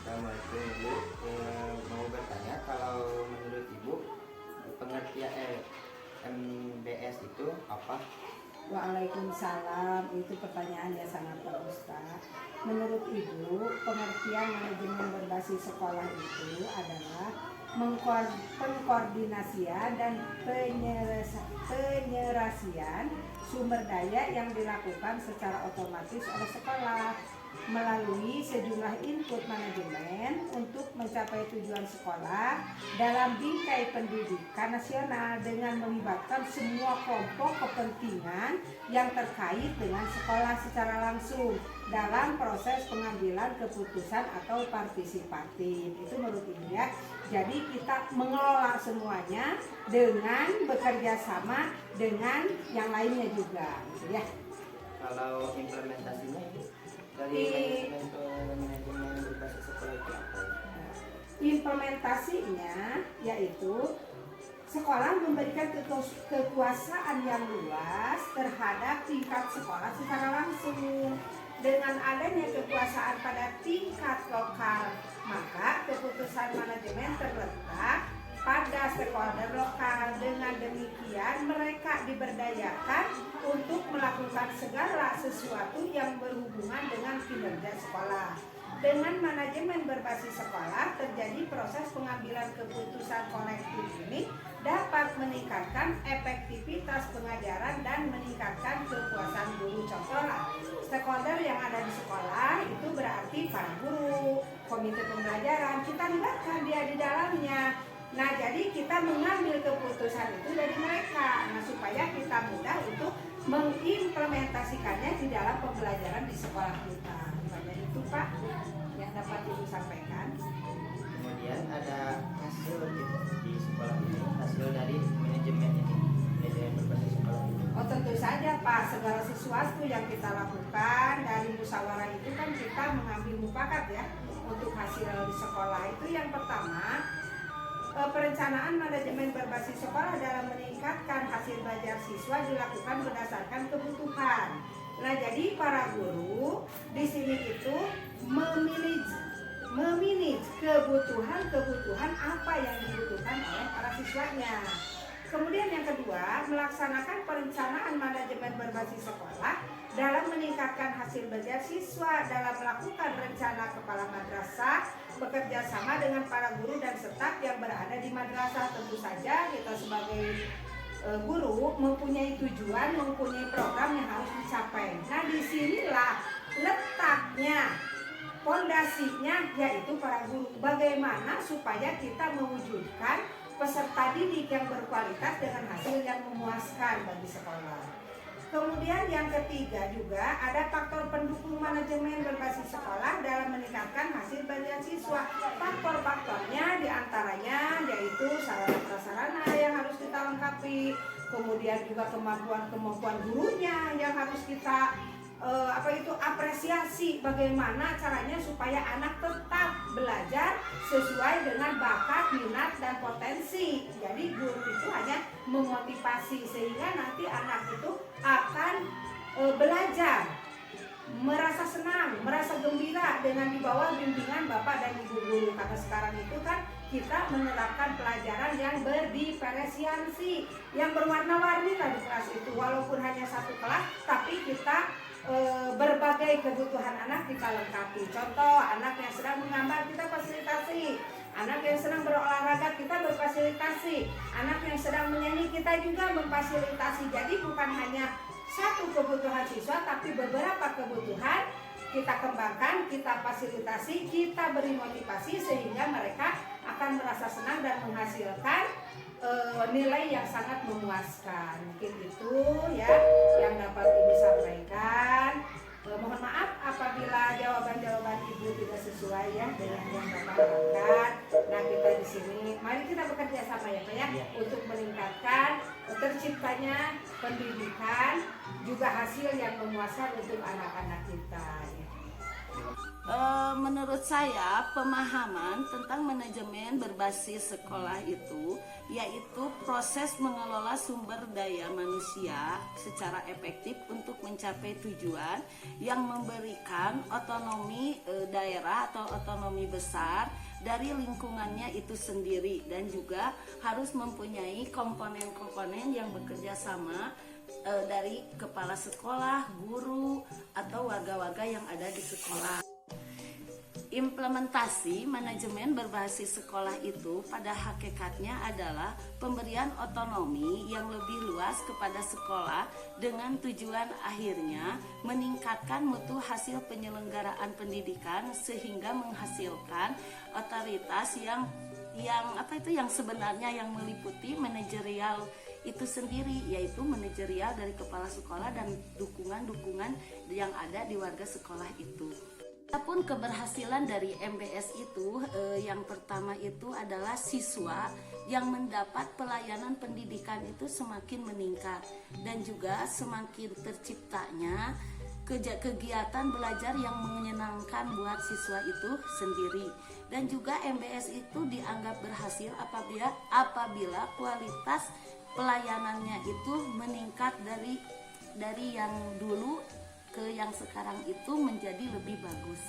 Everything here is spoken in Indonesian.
Assalamualaikum Ibu. Mau bertanya kalau menurut Ibu pengertian MDS itu apa? Waalaikumsalam, itu pertanyaan yang sangat bagus, Pak. Menurut Ibu, pengertian manajemen berbasis sekolah itu adalah pengkoordinasian dan penyerasian sumber daya yang dilakukan secara otomatis oleh sekolah melalui sejumlah input manajemen untuk mencapai tujuan sekolah dalam bingkai pendidikan nasional dengan melibatkan semua kelompok kepentingan yang terkait dengan sekolah secara langsung dalam proses pengambilan keputusan atau partisipatif. Itu menurut Ibu ya. Jadi kita mengelola semuanya dengan bekerja sama dengan yang lainnya juga, gitu ya. Kalau implementasinya itu dari manajemen berbasis sekolah itu apa? Implementasinya yaitu sekolah memberikan kekuasaan yang luas terhadap tingkat sekolah secara langsung. Dengan adanya kekuasaan pada tingkat lokal, maka keputusan manajemen terletak pada stakeholder lokal. Dengan demikian mereka diberdayakan untuk melakukan segala sesuatu yang berhubungan dengan kinerja sekolah. Dengan manajemen berbasis sekolah, terjadi proses pengambilan keputusan kolektif ini dapat meningkatkan efektivitas pengajaran dan meningkatkan kepuasan guru. Contohlah, stakeholder yang ada di sekolah itu berarti para guru, komite pembelajaran, kita libatkan dia di dalamnya. Nah, jadi kita mengambil keputusan itu dari mereka, nah supaya kita mudah untuk mengimplementasikannya di dalam pembelajaran di sekolah kita. Jadi itu Pak yang dapat Ibu sampaikan. Kemudian ada hasil di sekolah ini, hasil dari manajemen berbasis sekolah ini. Oh tentu saja Pak, segala sesuatu yang kita lakukan dari musyawarah itu kan kita mengambil mufakat ya untuk hasil di sekolah. Itu yang pertama, perencanaan manajemen berbasis sekolah dalam meningkatkan hasil belajar siswa dilakukan berdasarkan kebutuhan. Nah, jadi para guru di sini itu memanage kebutuhan apa yang dibutuhkan oleh para siswanya. Kemudian yang kedua, melaksanakan perencanaan manajemen berbasis sekolah dalam meningkatkan hasil belajar siswa dalam melakukan rencana kepala madrasah bekerja sama dengan para guru dan staf yang berada di madrasah. Tentu saja kita sebagai guru mempunyai tujuan, mempunyai program yang harus dicapai. Nah, disinilah letaknya, fondasinya yaitu para guru. Bagaimana supaya kita mewujudkan peserta didik yang berkualitas dengan hasil yang memuaskan bagi sekolah. Kemudian yang ketiga juga ada faktor pendukung manajemen berbasis sekolah dalam meningkatkan hasil belajar siswa. Faktor-faktornya diantaranya yaitu sarana-prasarana yang harus kita lengkapi, kemudian juga kemampuan gurunya yang harus kita apresiasi bagaimana caranya supaya anak tetap belajar sesuai dengan bakat, minat, dan potensi. Jadi guru itu hanya memotivasi sehingga nanti anak itu akan belajar, merasa senang, merasa gembira dengan di bawah bimbingan Bapak dan Ibu guru. Karena sekarang itu kan kita menerapkan pelajaran yang berdiferensiasi, yang berwarna-warni lah di kelas itu. Walaupun hanya satu kelas, tapi kita berbagai kebutuhan anak kita lengkapi. Contoh, anak yang sedang menggambar kita fasilitasi, anak yang sedang berolahraga kita berfasilitasi, anak yang sedang menyanyi kita juga memfasilitasi. Jadi bukan hanya satu kebutuhan siswa, tapi beberapa kebutuhan kita kembangkan, kita fasilitasi, kita beri motivasi sehingga mereka akan merasa senang dan menghasilkan nilai yang sangat memuaskan. Mungkin itu ya yang dapat Ibu sampaikan. Mohon maaf apabila jawaban-jawaban Ibu tidak sesuai ya dengan yang Bapak harapkan. Nah, kita di sini mari kita bekerja sama ya Pak ya untuk meningkatkan terciptanya pendidikan juga hasil yang memuaskan untuk anak-anak kita ya. Menurut saya pemahaman tentang manajemen berbasis sekolah itu yaitu proses mengelola sumber daya manusia secara efektif untuk mencapai tujuan yang memberikan otonomi daerah atau otonomi besar dari lingkungannya itu sendiri, dan juga harus mempunyai komponen-komponen yang bekerja sama dari kepala sekolah, guru, atau warga-warga yang ada di sekolah. Implementasi manajemen berbasis sekolah itu pada hakikatnya adalah pemberian otonomi yang lebih luas kepada sekolah dengan tujuan akhirnya meningkatkan mutu hasil penyelenggaraan pendidikan sehingga menghasilkan otoritas yang sebenarnya yang meliputi manajerial itu sendiri, yaitu manajerial dari kepala sekolah dan dukungan-dukungan yang ada di warga sekolah itu. Adapun keberhasilan dari MBS itu yang pertama itu adalah siswa yang mendapat pelayanan pendidikan itu semakin meningkat, dan juga semakin terciptanya kegiatan belajar yang menyenangkan buat siswa itu sendiri. Dan juga MBS itu dianggap berhasil apabila kualitas pelayanannya itu meningkat dari yang dulu ke yang sekarang itu menjadi lebih bagus.